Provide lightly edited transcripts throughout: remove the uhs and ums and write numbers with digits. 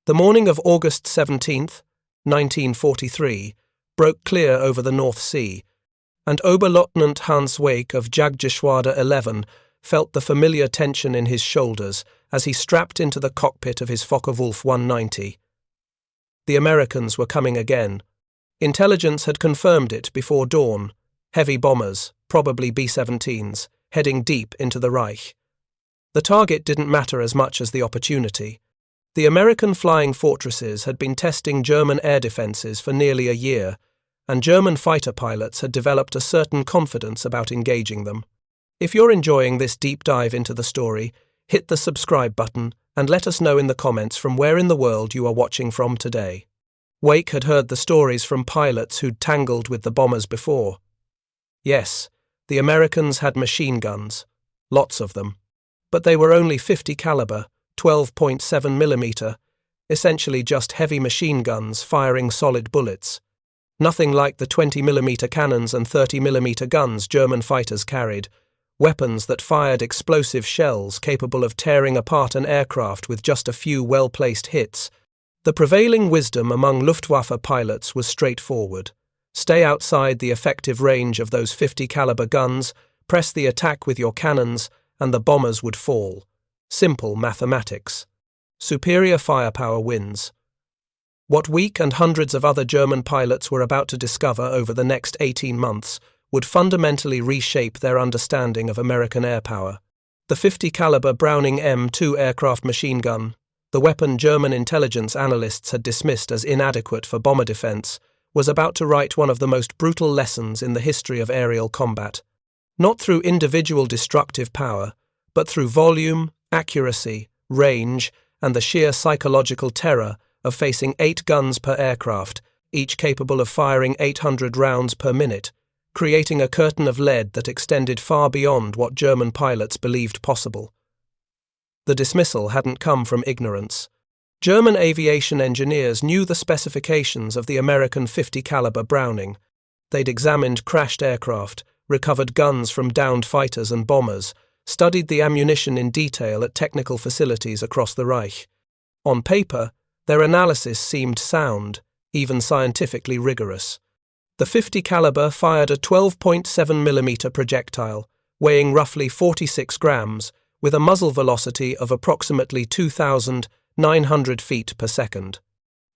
The morning of August 17th, 1943, broke clear over the North Sea, and Oberleutnant Hans Weik of Jagdgeschwader 11 felt the familiar tension in his shoulders as he strapped into the cockpit of his Focke-Wulf 190. The Americans were coming again. Intelligence had confirmed it before dawn. Heavy bombers, probably B-17s, heading deep into the Reich. The target didn't matter as much as the opportunity. The American flying fortresses had been testing German air defenses for nearly a year, and German fighter pilots had developed a certain confidence about engaging them. If you're enjoying this deep dive into the story, hit the subscribe button and let us know in the comments from where in the world you are watching from today. Weik had heard the stories from pilots who'd tangled with the bombers before. Yes, the Americans had machine guns, lots of them, but they were only 50 caliber, 12.7 millimeter, essentially just heavy machine guns firing solid bullets. Nothing like the 20 millimeter cannons and 30 millimeter guns German fighters carried, weapons that fired explosive shells capable of tearing apart an aircraft with just a few well-placed hits. The prevailing wisdom among Luftwaffe pilots was straightforward. Stay outside the effective range of those 50 caliber guns, press the attack with your cannons, and the bombers would fall. Simple mathematics. Superior firepower wins. What Weik and hundreds of other German pilots were about to discover over the next 18 months would fundamentally reshape their understanding of American air power. The 50 caliber Browning M2 aircraft machine gun, the weapon German intelligence analysts had dismissed as inadequate for bomber defense, was about to write one of the most brutal lessons in the history of aerial combat. Not through individual destructive power, but through volume, accuracy, range, and the sheer psychological terror of facing 8 guns per aircraft, each capable of firing 800 rounds per minute, creating a curtain of lead that extended far beyond what German pilots believed possible. The dismissal hadn't come from ignorance. German aviation engineers knew the specifications of the American 50 caliber Browning. They'd examined crashed aircraft, recovered guns from downed fighters and bombers, studied the ammunition in detail at technical facilities across the Reich. On paper, their analysis seemed sound, even scientifically rigorous. The 50 caliber fired a 12.7 millimeter projectile, weighing roughly 46 grams, with a muzzle velocity of approximately 2,900 feet per second.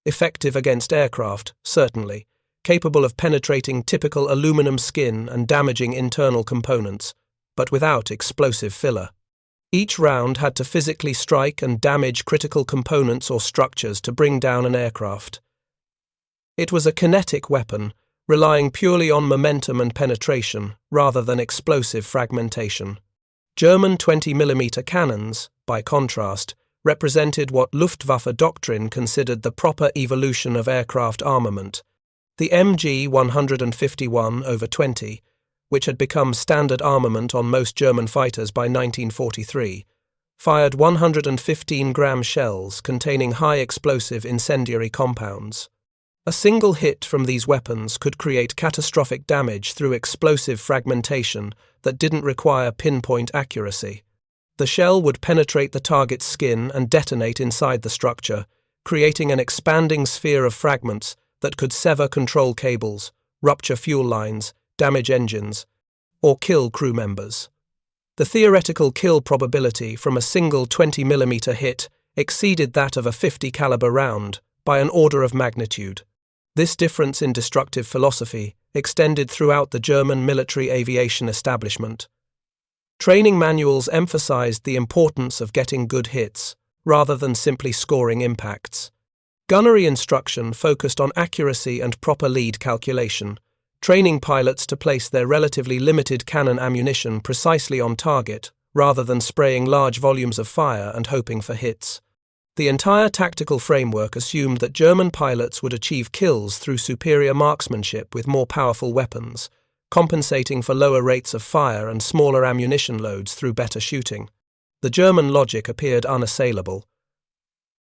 Effective against aircraft, certainly, capable of penetrating typical aluminum skin and damaging internal components, but without explosive filler. Each round had to physically strike and damage critical components or structures to bring down an aircraft. It was a kinetic weapon, relying purely on momentum and penetration, rather than explosive fragmentation. German 20 millimeter cannons, by contrast, represented what Luftwaffe doctrine considered the proper evolution of aircraft armament. The MG 151/20, which had become standard armament on most German fighters by 1943, fired 115-gram shells containing high explosive incendiary compounds. A single hit from these weapons could create catastrophic damage through explosive fragmentation that didn't require pinpoint accuracy. The shell would penetrate the target's skin and detonate inside the structure, creating an expanding sphere of fragments that could sever control cables, rupture fuel lines, damage engines, or kill crew members. The theoretical kill probability from a single 20 millimeter hit exceeded that of a 50 caliber round by an order of magnitude. This difference in destructive philosophy extended throughout the German military aviation establishment. Training manuals emphasized the importance of getting good hits, rather than simply scoring impacts. Gunnery instruction focused on accuracy and proper lead calculation, training pilots to place their relatively limited cannon ammunition precisely on target, rather than spraying large volumes of fire and hoping for hits. The entire tactical framework assumed that German pilots would achieve kills through superior marksmanship with more powerful weapons, compensating for lower rates of fire and smaller ammunition loads through better shooting. The German logic appeared unassailable.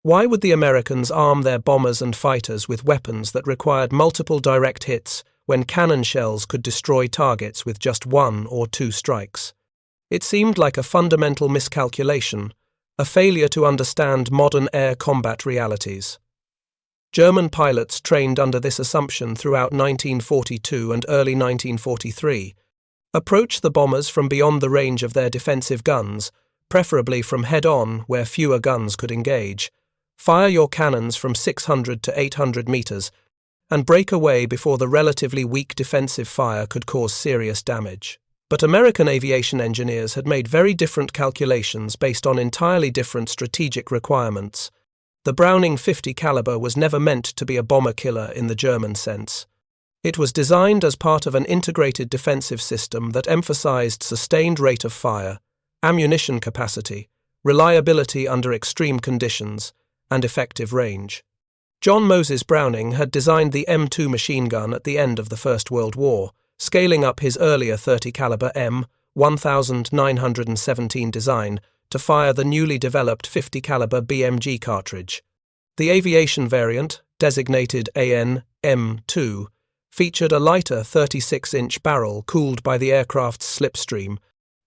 Why would the Americans arm their bombers and fighters with weapons that required multiple direct hits when cannon shells could destroy targets with just 1 or 2 strikes? It seemed like a fundamental miscalculation, a failure to understand modern air combat realities. German pilots trained under this assumption throughout 1942 and early 1943 approached the bombers from beyond the range of their defensive guns, preferably from head-on where fewer guns could engage. Fire your cannons from 600 to 800 meters and break away before the relatively weak defensive fire could cause serious damage. But American aviation engineers had made very different calculations based on entirely different strategic requirements. The Browning 50 caliber was never meant to be a bomber killer in the German sense. It was designed as part of an integrated defensive system that emphasized sustained rate of fire, ammunition capacity, reliability under extreme conditions, and effective range. John Moses Browning had designed the M2 machine gun at the end of the First World War, scaling up his earlier 30 caliber M1917 design to fire the newly developed 50 caliber BMG cartridge. The aviation variant, designated AN M2, featured a lighter 36-inch barrel cooled by the aircraft's slipstream,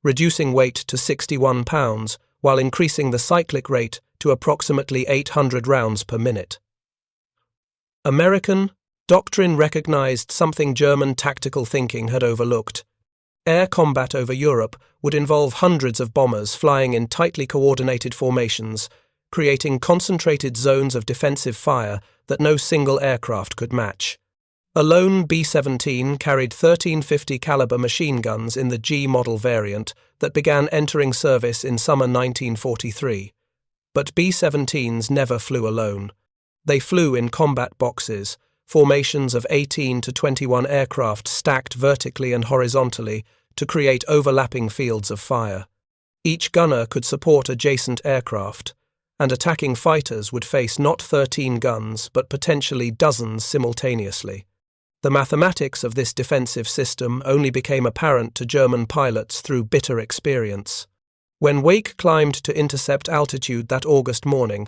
reducing weight to 61 pounds while increasing the cyclic rate to approximately 800 rounds per minute. American doctrine recognized something German tactical thinking had overlooked. Air combat over Europe would involve hundreds of bombers flying in tightly coordinated formations, creating concentrated zones of defensive fire that no single aircraft could match. A lone B-17 carried 13 50 caliber machine guns in the G model variant that began entering service in summer 1943. But B-17s never flew alone. They flew in combat boxes, formations of 18 to 21 aircraft stacked vertically and horizontally to create overlapping fields of fire. Each gunner could support adjacent aircraft, and attacking fighters would face not 13 guns but potentially dozens simultaneously. The mathematics of this defensive system only became apparent to German pilots through bitter experience. When Weik climbed to intercept altitude that August morning,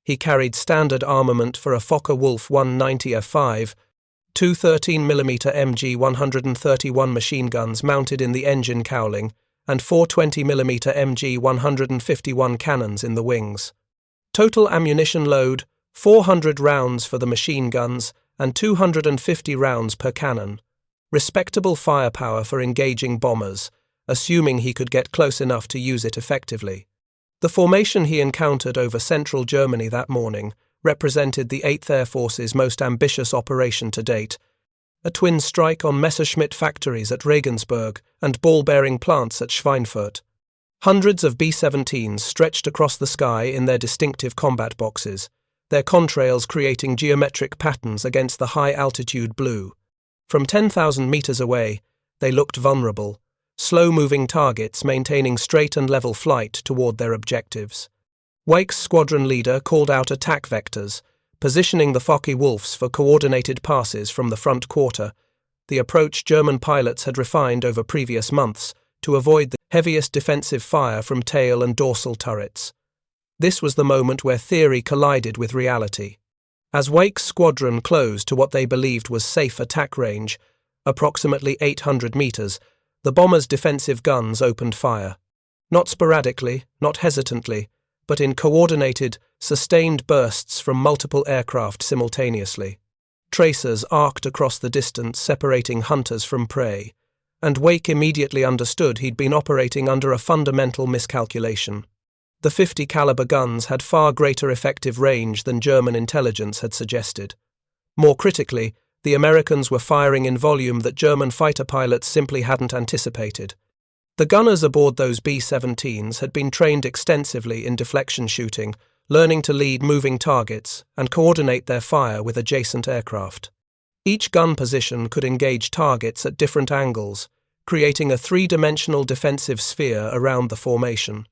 he carried standard armament for a Focke-Wulf 190 F5, two 13mm MG 131 machine guns mounted in the engine cowling, and four 20mm MG 151 cannons in the wings. Total ammunition load, 400 rounds for the machine guns and 250 rounds per cannon. Respectable firepower for engaging bombers, assuming he could get close enough to use it effectively. The formation he encountered over central Germany that morning represented the 8th Air Force's most ambitious operation to date, a twin strike on Messerschmitt factories at Regensburg and ball-bearing plants at Schweinfurt. Hundreds of B-17s stretched across the sky in their distinctive combat boxes, their contrails creating geometric patterns against the high-altitude blue. From 10,000 meters away, they looked vulnerable, slow-moving targets maintaining straight and level flight toward their objectives. Weik's squadron leader called out attack vectors, positioning the Focke-Wulfs for coordinated passes from the front quarter, the approach German pilots had refined over previous months to avoid the heaviest defensive fire from tail and dorsal turrets. This was the moment where theory collided with reality. As Weik's squadron closed to what they believed was safe attack range, approximately 800 meters, the bombers' defensive guns opened fire. Not sporadically, not hesitantly, but in coordinated, sustained bursts from multiple aircraft simultaneously. Tracers arced across the distance, separating hunters from prey, and Weik immediately understood he'd been operating under a fundamental miscalculation. The 50 caliber guns had far greater effective range than German intelligence had suggested. More critically, the Americans were firing in volume that German fighter pilots simply hadn't anticipated. The gunners aboard those B-17s had been trained extensively in deflection shooting, learning to lead moving targets and coordinate their fire with adjacent aircraft. Each gun position could engage targets at different angles, creating a three-dimensional defensive sphere around the formation.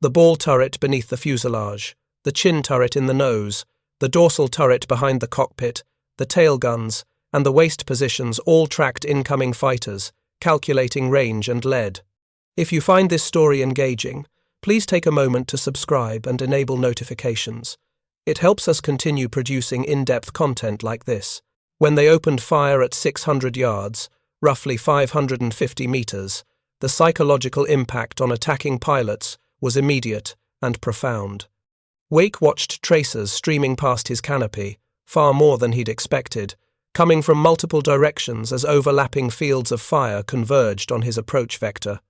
The ball turret beneath the fuselage, the chin turret in the nose, the dorsal turret behind the cockpit, the tail guns, and the waist positions all tracked incoming fighters, calculating range and lead. If you find this story engaging, please take a moment to subscribe and enable notifications. It helps us continue producing in-depth content like this. When they opened fire at 600 yards, roughly 550 meters, the psychological impact on attacking pilots was immediate and profound. Weik watched tracers streaming past his canopy, far more than he'd expected, coming from multiple directions as overlapping fields of fire converged on his approach vector.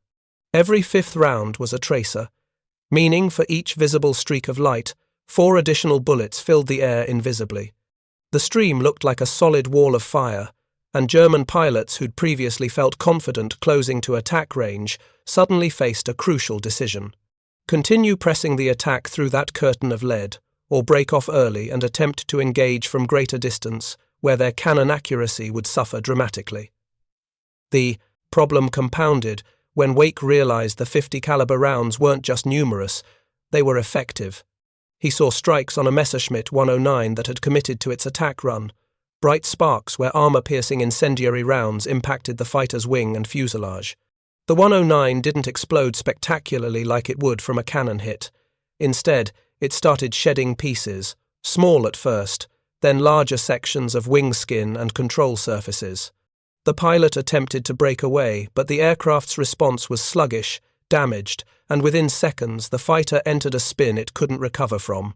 Every fifth round was a tracer, meaning for each visible streak of light, 4 additional bullets filled the air invisibly. The stream looked like a solid wall of fire, and German pilots who'd previously felt confident closing to attack range suddenly faced a crucial decision. Continue pressing the attack through that curtain of lead, or break off early and attempt to engage from greater distance, where their cannon accuracy would suffer dramatically. The problem compounded when Weik realized the 50 caliber rounds weren't just numerous, they were effective. He saw strikes on a Messerschmitt 109 that had committed to its attack run, bright sparks where armor-piercing incendiary rounds impacted the fighter's wing and fuselage. The 109 didn't explode spectacularly like it would from a cannon hit. Instead, it started shedding pieces, small at first, then larger sections of wing skin and control surfaces. The pilot attempted to break away, but the aircraft's response was sluggish, damaged, and within seconds the fighter entered a spin it couldn't recover from.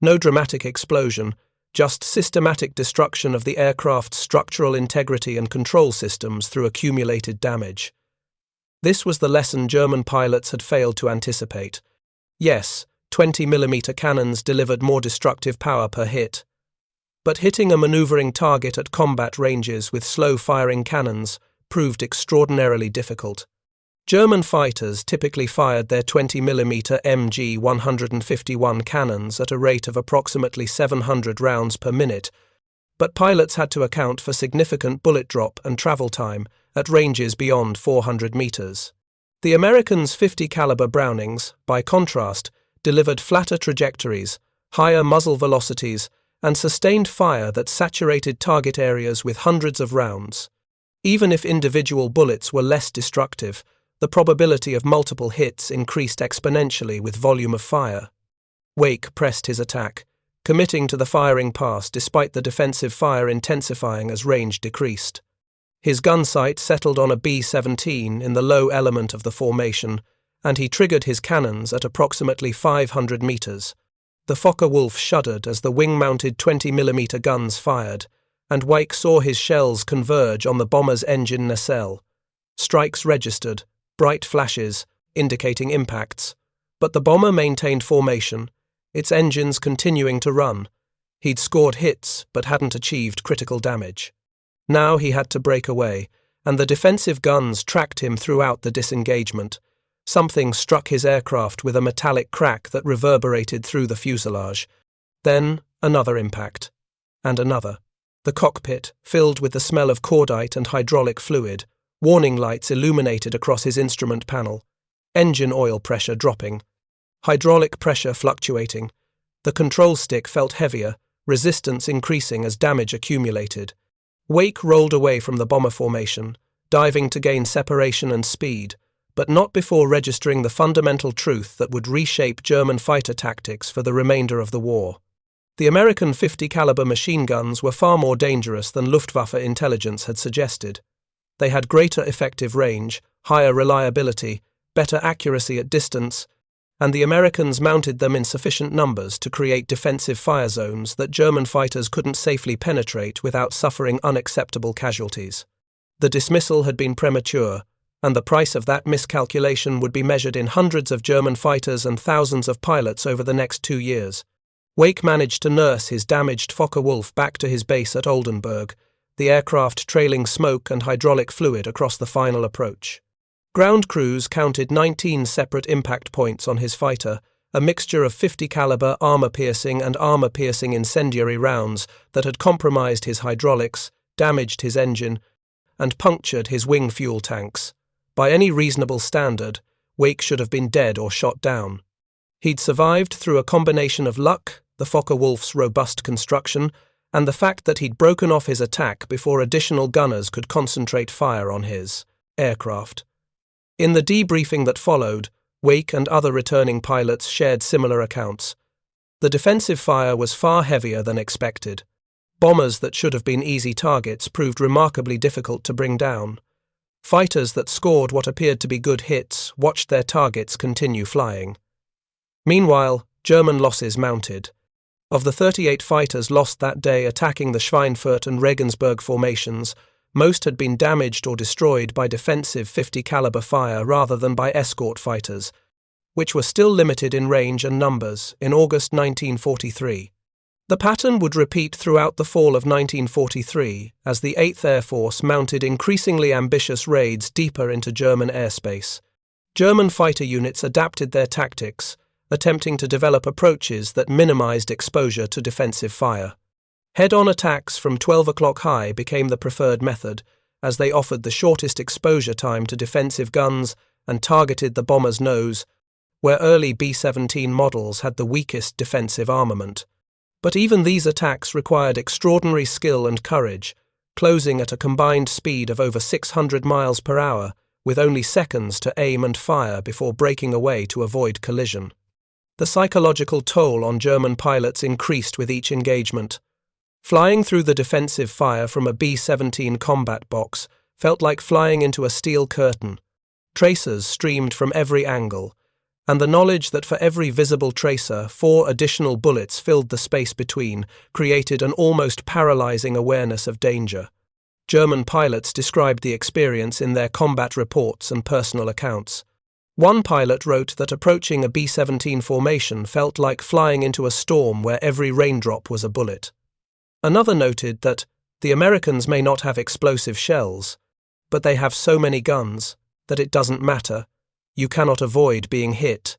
No dramatic explosion, just systematic destruction of the aircraft's structural integrity and control systems through accumulated damage. This was the lesson German pilots had failed to anticipate. Yes, 20mm cannons delivered more destructive power per hit. But hitting a maneuvering target at combat ranges with slow-firing cannons proved extraordinarily difficult. German fighters typically fired their 20mm MG 151 cannons at a rate of approximately 700 rounds per minute, but pilots had to account for significant bullet drop and travel time at ranges beyond 400 meters. The Americans' 50 caliber Brownings, by contrast, delivered flatter trajectories, higher muzzle velocities, and sustained fire that saturated target areas with hundreds of rounds. Even if individual bullets were less destructive, the probability of multiple hits increased exponentially with volume of fire. Weik pressed his attack, committing to the firing pass despite the defensive fire intensifying as range decreased. His gun sight settled on a B-17 in the low element of the formation, and he triggered his cannons at approximately 500 meters. The Focke-Wulf shuddered as the wing-mounted 20mm guns fired, and Weik saw his shells converge on the bomber's engine nacelle. Strikes registered, bright flashes, indicating impacts, but the bomber maintained formation, its engines continuing to run. He'd scored hits, but hadn't achieved critical damage. Now he had to break away, and the defensive guns tracked him throughout the disengagement. Something struck his aircraft with a metallic crack that reverberated through the fuselage. Then another impact. And another. The cockpit, filled with the smell of cordite and hydraulic fluid, warning lights illuminated across his instrument panel. Engine oil pressure dropping. Hydraulic pressure fluctuating. The control stick felt heavier, resistance increasing as damage accumulated. Weik rolled away from the bomber formation, diving to gain separation and speed, but not before registering the fundamental truth that would reshape German fighter tactics for the remainder of the war. The American 50 caliber machine guns were far more dangerous than Luftwaffe intelligence had suggested. They had greater effective range, higher reliability, better accuracy at distance, and the Americans mounted them in sufficient numbers to create defensive fire zones that German fighters couldn't safely penetrate without suffering unacceptable casualties. The dismissal had been premature, and the price of that miscalculation would be measured in hundreds of German fighters and thousands of pilots over the next 2 years. Weik managed to nurse his damaged Focke-Wulf back to his base at Oldenburg, the aircraft trailing smoke and hydraulic fluid across the final approach. Ground crews counted 19 separate impact points on his fighter, a mixture of 50 caliber armor-piercing and armor-piercing incendiary rounds that had compromised his hydraulics, damaged his engine, and punctured his wing fuel tanks. By any reasonable standard, Weik should have been dead or shot down. He'd survived through a combination of luck, the Focke-Wulf's robust construction, and the fact that he'd broken off his attack before additional gunners could concentrate fire on his aircraft. In the debriefing that followed, Weik and other returning pilots shared similar accounts. The defensive fire was far heavier than expected. Bombers that should have been easy targets proved remarkably difficult to bring down. Fighters that scored what appeared to be good hits watched their targets continue flying. Meanwhile, German losses mounted. Of the 38 fighters lost that day attacking the Schweinfurt and Regensburg formations, most had been damaged or destroyed by defensive 50 caliber fire rather than by escort fighters, which were still limited in range and numbers in August 1943. The pattern would repeat throughout the fall of 1943 as the 8th Air Force mounted increasingly ambitious raids deeper into German airspace. German fighter units adapted their tactics, attempting to develop approaches that minimized exposure to defensive fire. Head-on attacks from 12 o'clock high became the preferred method, as they offered the shortest exposure time to defensive guns and targeted the bomber's nose, where early B-17 models had the weakest defensive armament. But even these attacks required extraordinary skill and courage, closing at a combined speed of over 600 miles per hour, with only seconds to aim and fire before breaking away to avoid collision. The psychological toll on German pilots increased with each engagement. Flying through the defensive fire from a B-17 combat box felt like flying into a steel curtain. Tracers streamed from every angle, and the knowledge that for every visible tracer 4 additional bullets filled the space between created an almost paralyzing awareness of danger. German pilots described the experience in their combat reports and personal accounts. One pilot wrote that approaching a B-17 formation felt like flying into a storm where every raindrop was a bullet. Another noted that the Americans may not have explosive shells, but they have so many guns that it doesn't matter, you cannot avoid being hit.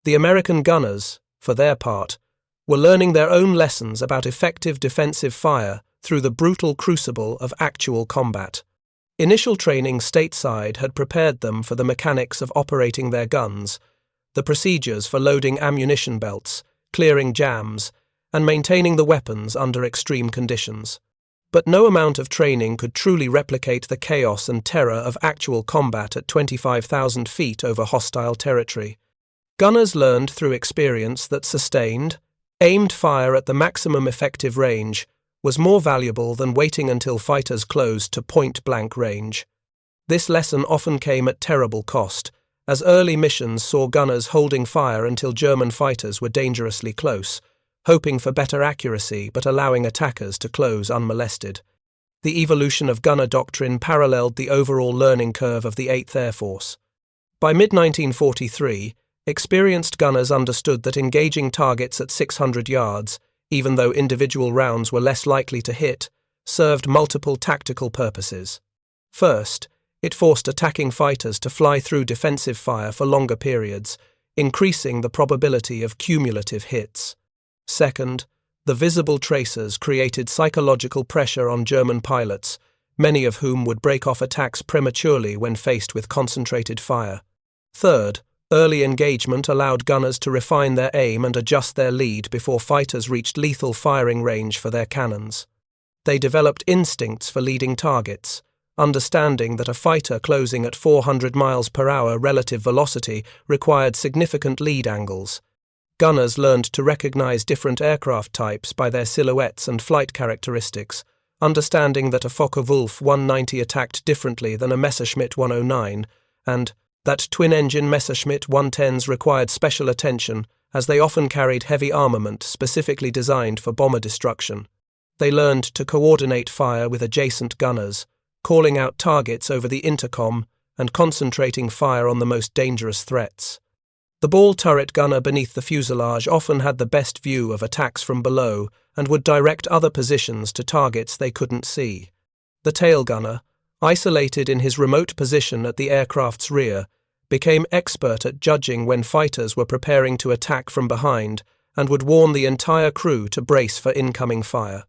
The American gunners, for their part, were learning their own lessons about effective defensive fire through the brutal crucible of actual combat. Initial training stateside had prepared them for the mechanics of operating their guns, the procedures for loading ammunition belts, clearing jams, and maintaining the weapons under extreme conditions. But no amount of training could truly replicate the chaos and terror of actual combat at 25,000 feet over hostile territory. Gunners learned through experience that sustained, aimed fire at the maximum effective range was more valuable than waiting until fighters closed to point-blank range. This lesson often came at terrible cost, as early missions saw gunners holding fire until German fighters were dangerously close, hoping for better accuracy but allowing attackers to close unmolested. The evolution of gunner doctrine paralleled the overall learning curve of the 8th Air Force. By mid-1943, experienced gunners understood that engaging targets at 600 yards, even though individual rounds were less likely to hit, served multiple tactical purposes. First, it forced attacking fighters to fly through defensive fire for longer periods, increasing the probability of cumulative hits. Second, the visible tracers created psychological pressure on German pilots, many of whom would break off attacks prematurely when faced with concentrated fire. Third, early engagement allowed gunners to refine their aim and adjust their lead before fighters reached lethal firing range for their cannons. They developed instincts for leading targets, understanding that a fighter closing at 400 miles per hour relative velocity required significant lead angles. Gunners learned to recognize different aircraft types by their silhouettes and flight characteristics, understanding that a Focke-Wulf 190 attacked differently than a Messerschmitt 109, and that twin-engine Messerschmitt 110s required special attention as they often carried heavy armament specifically designed for bomber destruction. They learned to coordinate fire with adjacent gunners, calling out targets over the intercom and concentrating fire on the most dangerous threats. The ball turret gunner beneath the fuselage often had the best view of attacks from below and would direct other positions to targets they couldn't see. The tail gunner, isolated in his remote position at the aircraft's rear, became expert at judging when fighters were preparing to attack from behind and would warn the entire crew to brace for incoming fire.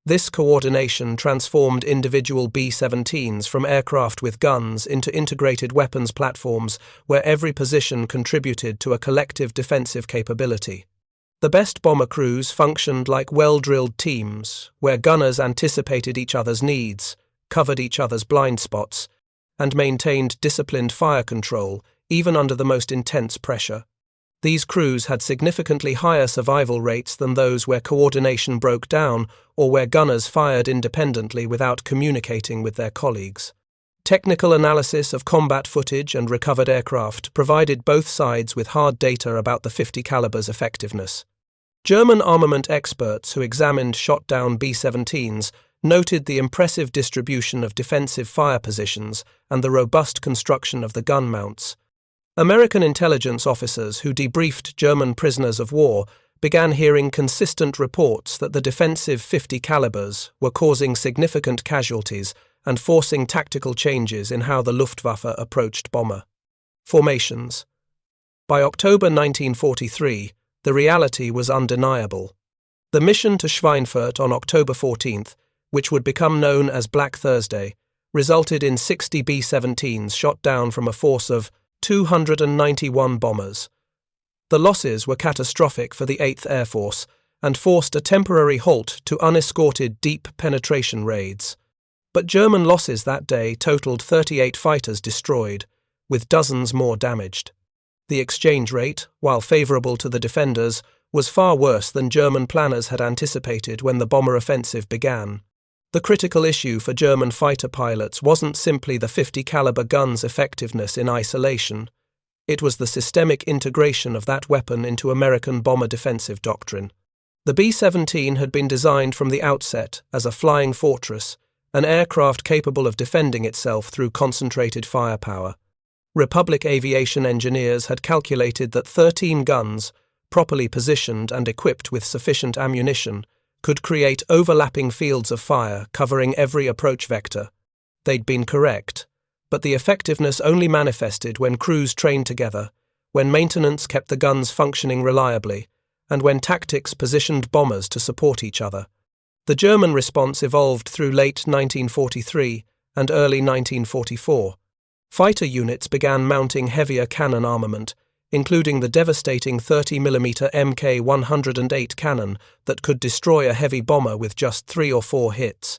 This coordination transformed individual B-17s from aircraft with guns into integrated weapons platforms where every position contributed to a collective defensive capability. The best bomber crews functioned like well-drilled teams, where gunners anticipated each other's needs, covered each other's blind spots, and maintained disciplined fire control, even under the most intense pressure. These crews had significantly higher survival rates than those where coordination broke down or where gunners fired independently without communicating with their colleagues. Technical analysis of combat footage and recovered aircraft provided both sides with hard data about the 50 caliber's effectiveness. German armament experts who examined shot-down B-17s noted the impressive distribution of defensive fire positions and the robust construction of the gun mounts. American intelligence officers who debriefed German prisoners of war began hearing consistent reports that the defensive 50 calibers were causing significant casualties and forcing tactical changes in how the Luftwaffe approached bomber formations. By October 1943, the reality was undeniable. The mission to Schweinfurt on October 14th, which would become known as Black Thursday, resulted in 60 B-17s shot down from a force of 291 bombers. The losses were catastrophic for the 8th Air Force and forced a temporary halt to unescorted deep penetration raids. But German losses that day totaled 38 fighters destroyed, with dozens more damaged. The exchange rate, while favorable to the defenders, was far worse than German planners had anticipated when the bomber offensive began. The critical issue for German fighter pilots wasn't simply the 50 caliber gun's effectiveness in isolation. It was the systemic integration of that weapon into American bomber defensive doctrine. The B-17 had been designed from the outset as a flying fortress, an aircraft capable of defending itself through concentrated firepower. Republic aviation engineers had calculated that 13 guns, properly positioned and equipped with sufficient ammunition, could create overlapping fields of fire covering every approach vector. They'd been correct, but the effectiveness only manifested when crews trained together, when maintenance kept the guns functioning reliably, and when tactics positioned bombers to support each other. The German response evolved through late 1943 and early 1944. Fighter units began mounting heavier cannon armament, including the devastating 30mm Mk108 cannon that could destroy a heavy bomber with just 3 or 4 hits.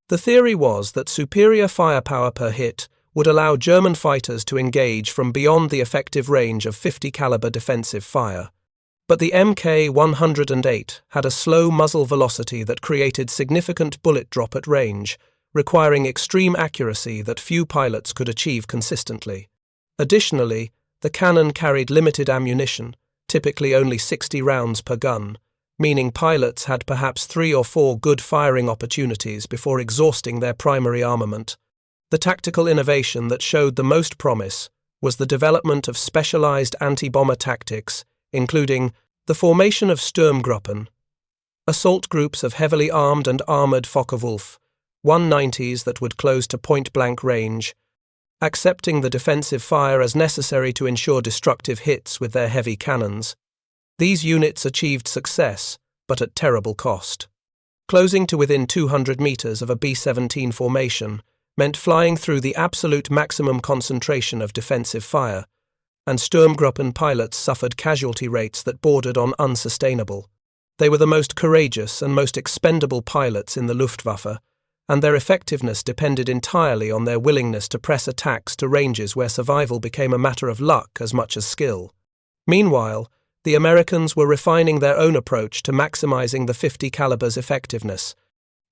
The theory was that superior firepower per hit would allow German fighters to engage from beyond the effective range of 50 caliber defensive fire. But the Mk108 had a slow muzzle velocity that created significant bullet drop at range, requiring extreme accuracy that few pilots could achieve consistently. Additionally, the cannon carried limited ammunition, typically only 60 rounds per gun, meaning pilots had perhaps 3 or 4 good firing opportunities before exhausting their primary armament. The tactical innovation that showed the most promise was the development of specialized anti-bomber tactics, including the formation of Sturmgruppen, assault groups of heavily armed and armored Focke-Wulf, 190s that would close to point-blank range, accepting the defensive fire as necessary to ensure destructive hits with their heavy cannons. These units achieved success, but at terrible cost. Closing to within 200 meters of a B-17 formation meant flying through the absolute maximum concentration of defensive fire, and Sturmgruppen pilots suffered casualty rates that bordered on unsustainable. They were the most courageous and most expendable pilots in the Luftwaffe, and their effectiveness depended entirely on their willingness to press attacks to ranges where survival became a matter of luck as much as skill. Meanwhile, the Americans were refining their own approach to maximizing the 50 caliber's effectiveness.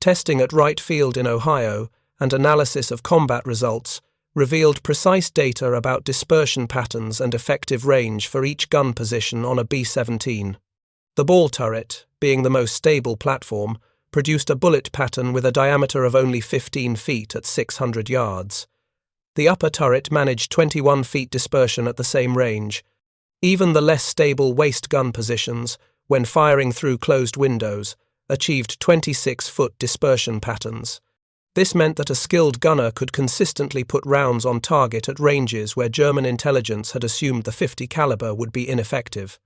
Testing at Wright Field in Ohio and analysis of combat results revealed precise data about dispersion patterns and effective range for each gun position on a B-17. The ball turret, being the most stable platform, produced a bullet pattern with a diameter of only 15 feet at 600 yards. The upper turret managed 21 feet dispersion at the same range. Even the less stable waist gun positions, when firing through closed windows, achieved 26-foot dispersion patterns. This meant that a skilled gunner could consistently put rounds on target at ranges where German intelligence had assumed the 50 caliber would be ineffective.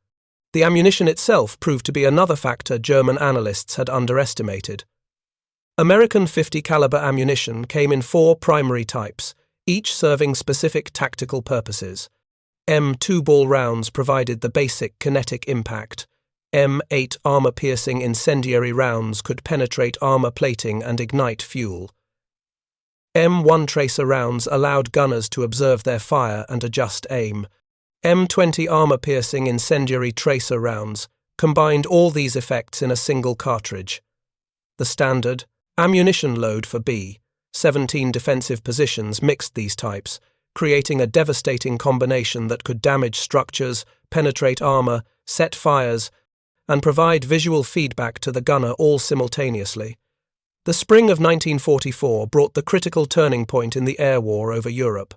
The ammunition itself proved to be another factor German analysts had underestimated. American 50 caliber ammunition came in 4 primary types, each serving specific tactical purposes. M2 ball rounds provided the basic kinetic impact. M8 armor-piercing incendiary rounds could penetrate armor plating and ignite fuel. M1 tracer rounds allowed gunners to observe their fire and adjust aim. M20 armor-piercing incendiary tracer rounds combined all these effects in a single cartridge. The standard ammunition load for B 17 defensive positions mixed these types, creating a devastating combination that could damage structures, penetrate armor, set fires, and provide visual feedback to the gunner all simultaneously. The spring of 1944 brought the critical turning point in the air war over Europe.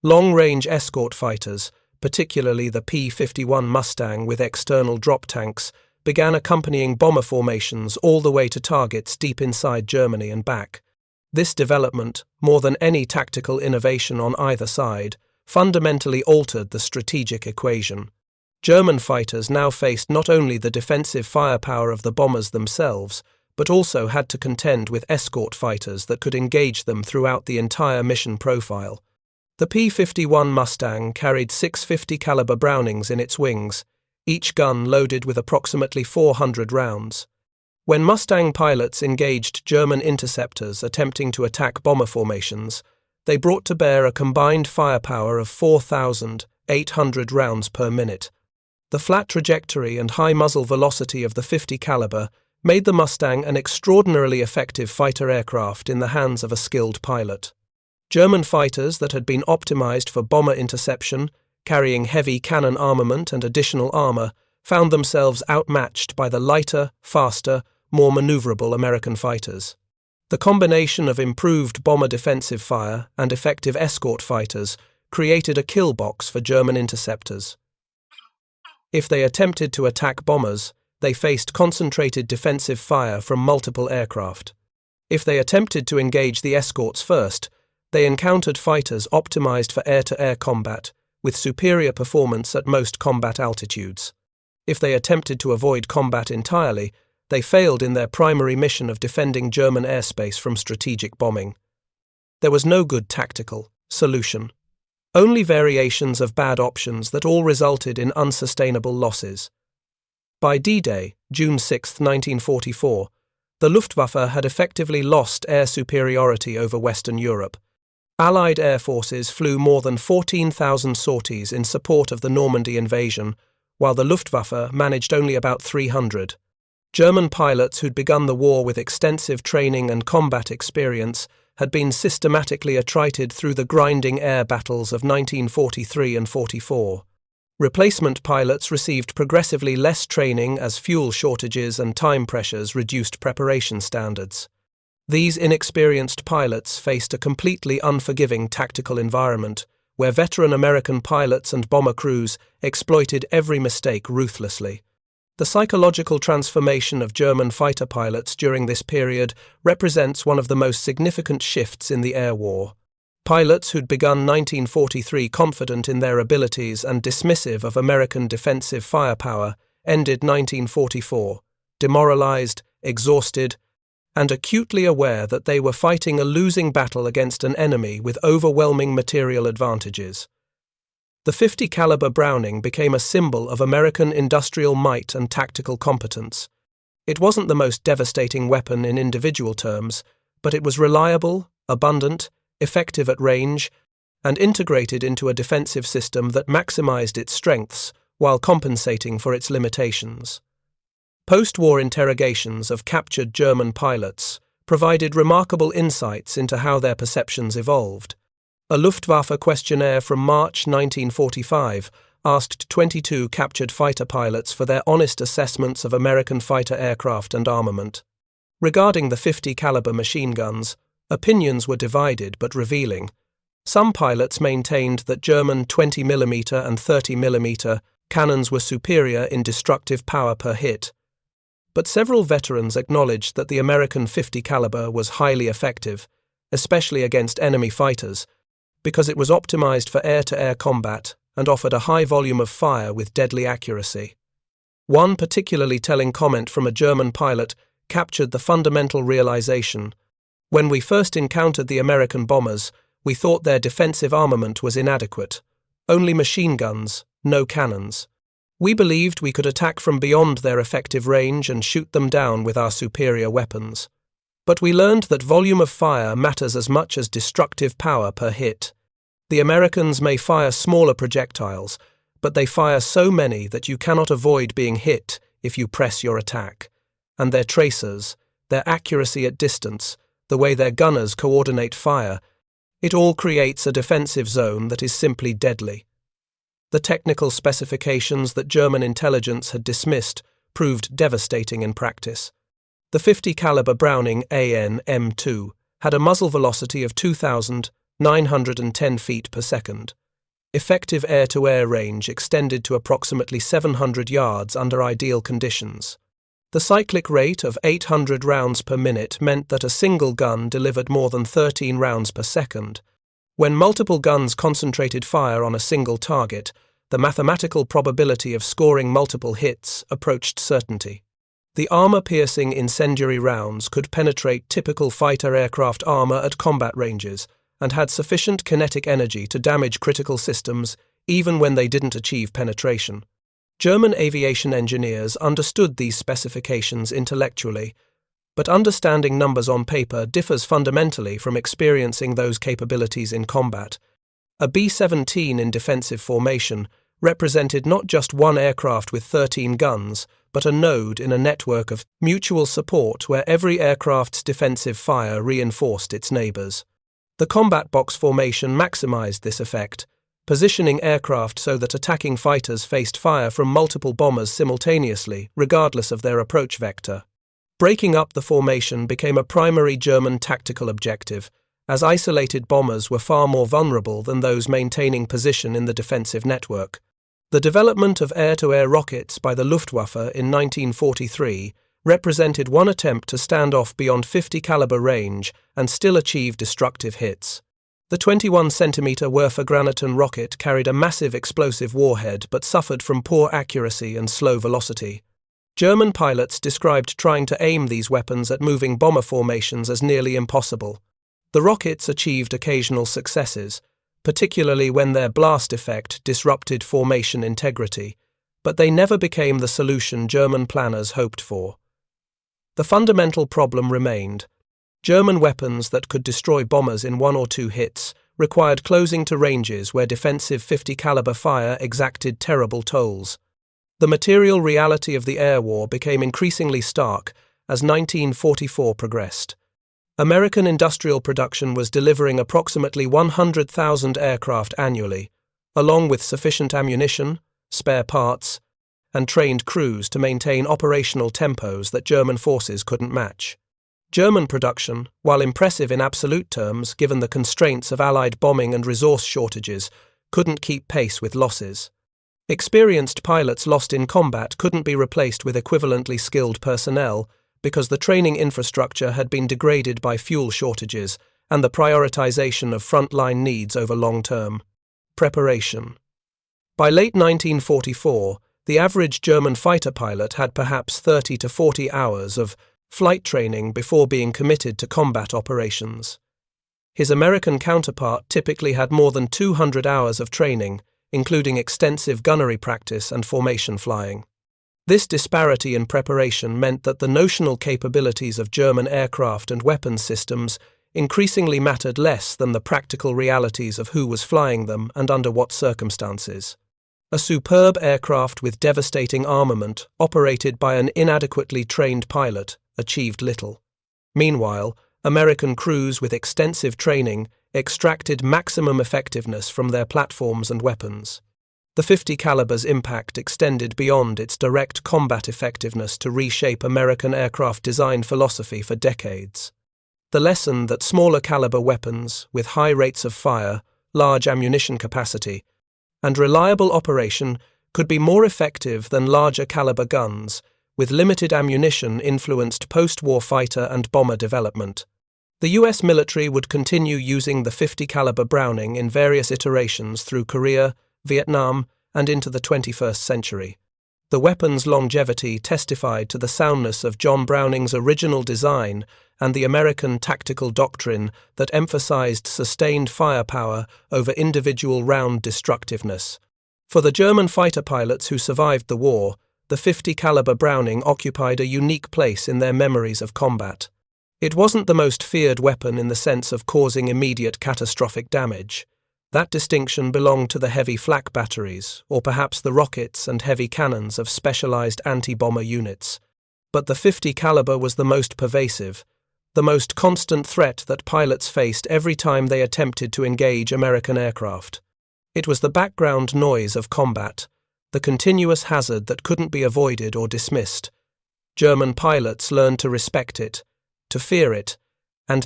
Long-range escort fighters, particularly the P-51 Mustang with external drop tanks, began accompanying bomber formations all the way to targets deep inside Germany and back. This development, more than any tactical innovation on either side, fundamentally altered the strategic equation. German fighters now faced not only the defensive firepower of the bombers themselves, but also had to contend with escort fighters that could engage them throughout the entire mission profile. The P-51 Mustang carried 650 caliber Brownings in its wings, each gun loaded with approximately 400 rounds. When Mustang pilots engaged German interceptors attempting to attack bomber formations, they brought to bear a combined firepower of 4,800 rounds per minute. The flat trajectory and high muzzle velocity of the 50 caliber made the Mustang an extraordinarily effective fighter aircraft in the hands of a skilled pilot. German fighters that had been optimized for bomber interception, carrying heavy cannon armament and additional armor, found themselves outmatched by the lighter, faster, more maneuverable American fighters. The combination of improved bomber defensive fire and effective escort fighters created a kill box for German interceptors. If they attempted to attack bombers, they faced concentrated defensive fire from multiple aircraft. If they attempted to engage the escorts first, they encountered fighters optimized for air-to-air combat, with superior performance at most combat altitudes. If they attempted to avoid combat entirely, they failed in their primary mission of defending German airspace from strategic bombing. There was no good tactical solution, only variations of bad options that all resulted in unsustainable losses. By D-Day, June 6, 1944, the Luftwaffe had effectively lost air superiority over Western Europe. Allied air forces flew more than 14,000 sorties in support of the Normandy invasion, while the Luftwaffe managed only about 300. German pilots who'd begun the war with extensive training and combat experience had been systematically attrited through the grinding air battles of 1943 and 44. Replacement pilots received progressively less training as fuel shortages and time pressures reduced preparation standards. These inexperienced pilots faced a completely unforgiving tactical environment, where veteran American pilots and bomber crews exploited every mistake ruthlessly. The psychological transformation of German fighter pilots during this period represents one of the most significant shifts in the air war. Pilots who'd begun 1943 confident in their abilities and dismissive of American defensive firepower ended 1944, demoralized, exhausted, and acutely aware that they were fighting a losing battle against an enemy with overwhelming material advantages. The 50 caliber Browning became a symbol of American industrial might and tactical competence. It wasn't the most devastating weapon in individual terms, but it was reliable, abundant, effective at range, and integrated into a defensive system that maximized its strengths while compensating for its limitations. Post-war interrogations of captured German pilots provided remarkable insights into how their perceptions evolved. A Luftwaffe questionnaire from March 1945 asked 22 captured fighter pilots for their honest assessments of American fighter aircraft and armament. Regarding the 50 caliber machine guns, opinions were divided but revealing. Some pilots maintained that German 20mm and 30mm cannons were superior in destructive power per hit, but several veterans acknowledged that the American 50 caliber was highly effective, especially against enemy fighters, because it was optimized for air-to-air combat and offered a high volume of fire with deadly accuracy. One particularly telling comment from a German pilot captured the fundamental realization: when we first encountered the American bombers, we thought their defensive armament was inadequate. Only machine guns, no cannons. We believed we could attack from beyond their effective range and shoot them down with our superior weapons. But we learned that volume of fire matters as much as destructive power per hit. The Americans may fire smaller projectiles, but they fire so many that you cannot avoid being hit if you press your attack. And their tracers, their accuracy at distance, the way their gunners coordinate fire, it all creates a defensive zone that is simply deadly. The technical specifications that German intelligence had dismissed proved devastating in practice. The 50 caliber Browning AN M2 had a muzzle velocity of 2,910 feet per second. Effective air-to-air range extended to approximately 700 yards under ideal conditions. The cyclic rate of 800 rounds per minute meant that a single gun delivered more than 13 rounds per second. When multiple guns concentrated fire on a single target, the mathematical probability of scoring multiple hits approached certainty. The armor-piercing incendiary rounds could penetrate typical fighter aircraft armor at combat ranges and had sufficient kinetic energy to damage critical systems even when they didn't achieve penetration. German aviation engineers understood these specifications intellectually, but understanding numbers on paper differs fundamentally from experiencing those capabilities in combat. A B-17 in defensive formation represented not just one aircraft with 13 guns, but a node in a network of mutual support where every aircraft's defensive fire reinforced its neighbors. The combat box formation maximized this effect, positioning aircraft so that attacking fighters faced fire from multiple bombers simultaneously, regardless of their approach vector. Breaking up the formation became a primary German tactical objective, as isolated bombers were far more vulnerable than those maintaining position in the defensive network. The development of air-to-air rockets by the Luftwaffe in 1943 represented one attempt to stand off beyond 50 caliber range and still achieve destructive hits. The 21-centimeter Werfer-Granaten rocket carried a massive explosive warhead but suffered from poor accuracy and slow velocity. German pilots described trying to aim these weapons at moving bomber formations as nearly impossible. The rockets achieved occasional successes, particularly when their blast effect disrupted formation integrity, but they never became the solution German planners hoped for. The fundamental problem remained. German weapons that could destroy bombers in 1 or 2 hits required closing to ranges where defensive 50 caliber fire exacted terrible tolls. The material reality of the air war became increasingly stark as 1944 progressed. American industrial production was delivering approximately 100,000 aircraft annually, along with sufficient ammunition, spare parts, and trained crews to maintain operational tempos that German forces couldn't match. German production, while impressive in absolute terms given the constraints of Allied bombing and resource shortages, couldn't keep pace with losses. Experienced pilots lost in combat couldn't be replaced with equivalently skilled personnel because the training infrastructure had been degraded by fuel shortages and the prioritization of frontline needs over long-term preparation. By late 1944, the average German fighter pilot had perhaps 30 to 40 hours of flight training before being committed to combat operations. His American counterpart typically had more than 200 hours of training, including extensive gunnery practice and formation flying. This disparity in preparation meant that the notional capabilities of German aircraft and weapons systems increasingly mattered less than the practical realities of who was flying them and under what circumstances. A superb aircraft with devastating armament, operated by an inadequately trained pilot, achieved little. Meanwhile, American crews with extensive training extracted maximum effectiveness from their platforms and weapons. The 50 caliber's impact extended beyond its direct combat effectiveness to reshape American aircraft design philosophy for decades. The lesson that smaller caliber weapons, with high rates of fire, large ammunition capacity, and reliable operation could be more effective than larger caliber guns, with limited ammunition influenced post-war fighter and bomber development. The US military would continue using the 50 caliber Browning in various iterations through Korea, Vietnam, and into the 21st century. The weapon's longevity testified to the soundness of John Browning's original design and the American tactical doctrine that emphasized sustained firepower over individual round destructiveness. For the German fighter pilots who survived the war, the 50 caliber Browning occupied a unique place in their memories of combat. It wasn't the most feared weapon in the sense of causing immediate catastrophic damage. That distinction belonged to the heavy flak batteries, or perhaps the rockets and heavy cannons of specialized anti-bomber units. But the 50 caliber was the most pervasive. the most constant threat that pilots faced every time they attempted to engage American aircraft. It was the background noise of combat, the continuous hazard that couldn't be avoided or dismissed. German pilots learned to respect it, to fear it, and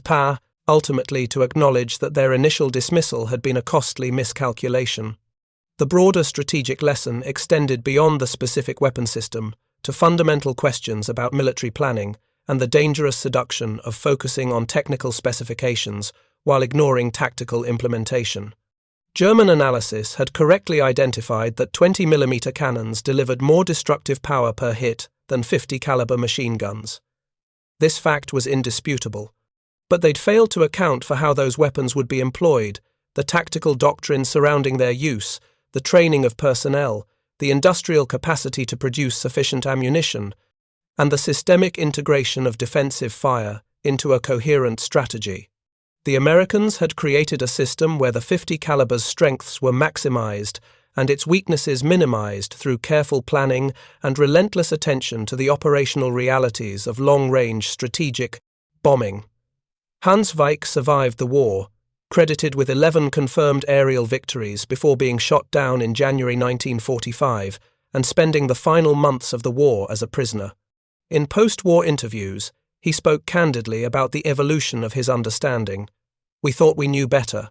ultimately to acknowledge that their initial dismissal had been a costly miscalculation. The broader strategic lesson extended beyond the specific weapon system to fundamental questions about military planning and the dangerous seduction of focusing on technical specifications while ignoring tactical implementation. German analysis had correctly identified that 20mm cannons delivered more destructive power per hit than 50 caliber machine guns. This fact was indisputable. But they'd failed to account for how those weapons would be employed, the tactical doctrine surrounding their use, the training of personnel, the industrial capacity to produce sufficient ammunition, and the systemic integration of defensive fire into a coherent strategy. The Americans had created a system where the 50 caliber's strengths were maximized and its weaknesses minimized through careful planning and relentless attention to the operational realities of long-range strategic bombing. Hans Weik survived the war, credited with 11 confirmed aerial victories before being shot down in January 1945 and spending the final months of the war as a prisoner. In post-war interviews, he spoke candidly about the evolution of his understanding. "We thought we knew better.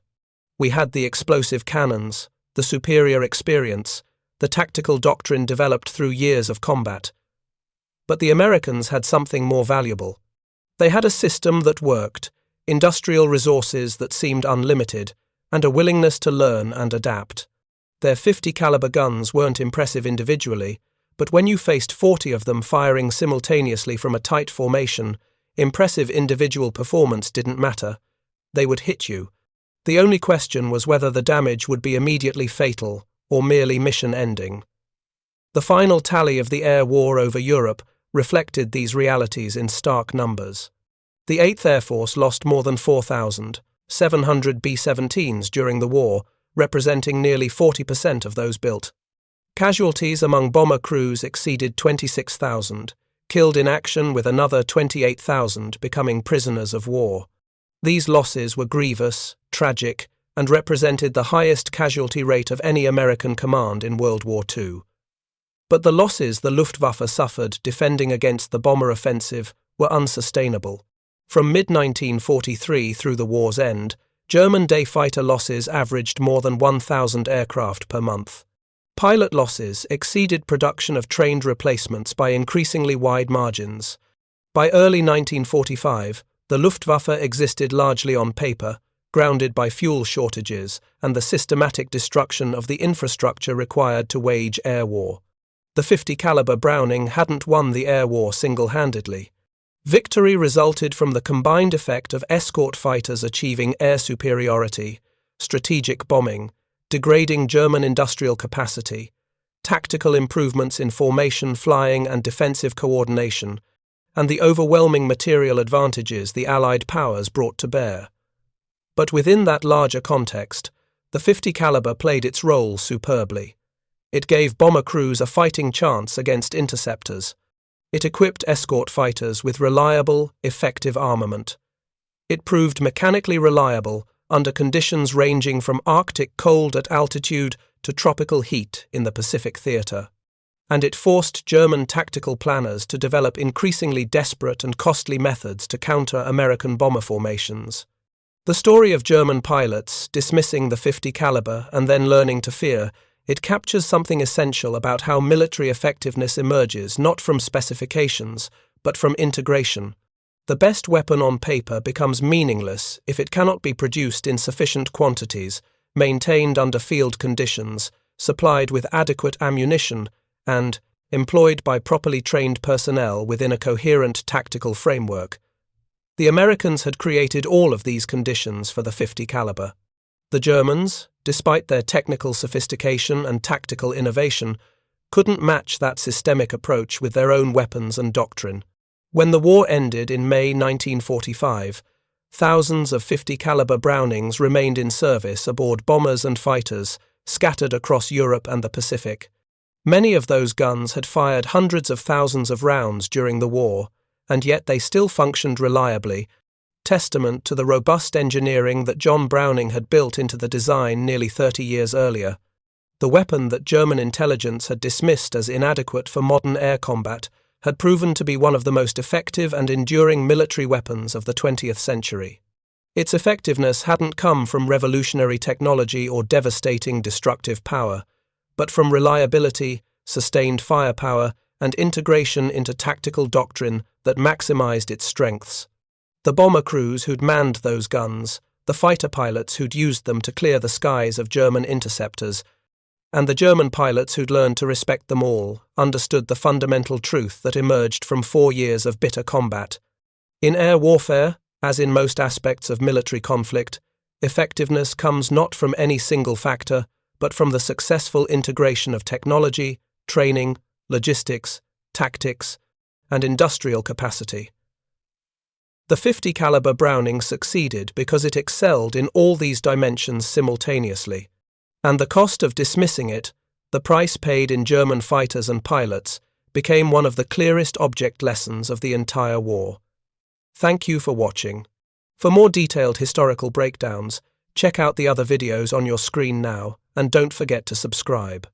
We had the explosive cannons, the superior experience, the tactical doctrine developed through years of combat. But the Americans had something more valuable. They had a system that worked, industrial resources that seemed unlimited, and a willingness to learn and adapt. Their 50 caliber guns weren't impressive individually, but when you faced 40 of them firing simultaneously from a tight formation, impressive individual performance didn't matter. They would hit you. The only question was whether the damage would be immediately fatal or merely mission-ending. The final tally of the air war over Europe reflected these realities in stark numbers. The 8th Air Force lost more than 4,700 B-17s during the war, representing nearly 40% of those built. Casualties among bomber crews exceeded 26,000, killed in action with another 28,000 becoming prisoners of war. These losses were grievous, tragic, and represented the highest casualty rate of any American command in World War II. But the losses the Luftwaffe suffered defending against the bomber offensive were unsustainable. From mid-1943 through the war's end, German day fighter losses averaged more than 1,000 aircraft per month. Pilot losses exceeded production of trained replacements by increasingly wide margins. By early 1945, the Luftwaffe existed largely on paper, grounded by fuel shortages and the systematic destruction of the infrastructure required to wage air war. The 50 caliber Browning hadn't won the air war single-handedly. Victory resulted from the combined effect of escort fighters achieving air superiority, strategic bombing, degrading German industrial capacity, tactical improvements in formation, flying, and defensive coordination, and the overwhelming material advantages the Allied powers brought to bear. But within that larger context, the 50 caliber played its role superbly. It gave bomber crews a fighting chance against interceptors. It equipped escort fighters with reliable, effective armament. It proved mechanically reliable under conditions ranging from Arctic cold at altitude to tropical heat in the Pacific theater. And it forced German tactical planners to develop increasingly desperate and costly methods to counter American bomber formations. The story of German pilots dismissing the 50 caliber and then learning to fear, it captures something essential about how military effectiveness emerges not from specifications, but from integration. The best weapon on paper becomes meaningless if it cannot be produced in sufficient quantities, maintained under field conditions, supplied with adequate ammunition, and employed by properly trained personnel within a coherent tactical framework. The Americans had created all of these conditions for the 50 caliber. The Germans, despite their technical sophistication and tactical innovation, couldn't match that systemic approach with their own weapons and doctrine. When the war ended in May 1945, thousands of 50 caliber Brownings remained in service aboard bombers and fighters scattered across Europe and the Pacific. Many of those guns had fired hundreds of thousands of rounds during the war, and yet they still functioned reliably, testament to the robust engineering that John Browning had built into the design nearly 30 years earlier. The weapon that German intelligence had dismissed as inadequate for modern air combat had proven to be one of the most effective and enduring military weapons of the 20th century. Its effectiveness hadn't come from revolutionary technology or devastating destructive power, but from reliability, sustained firepower, and integration into tactical doctrine that maximized its strengths. The bomber crews who'd manned those guns, the fighter pilots who'd used them to clear the skies of German interceptors, and the German pilots who'd learned to respect them all, understood the fundamental truth that emerged from 4 years of bitter combat. In air warfare, as in most aspects of military conflict, effectiveness comes not from any single factor, but from the successful integration of technology, training, logistics, tactics, and industrial capacity. The .50 caliber Browning succeeded because it excelled in all these dimensions simultaneously, and the cost of dismissing it, the price paid in German fighters and pilots, became one of the clearest object lessons of the entire war. Thank you for watching. For more detailed historical breakdowns, check out the other videos on your screen now, and don't forget to subscribe.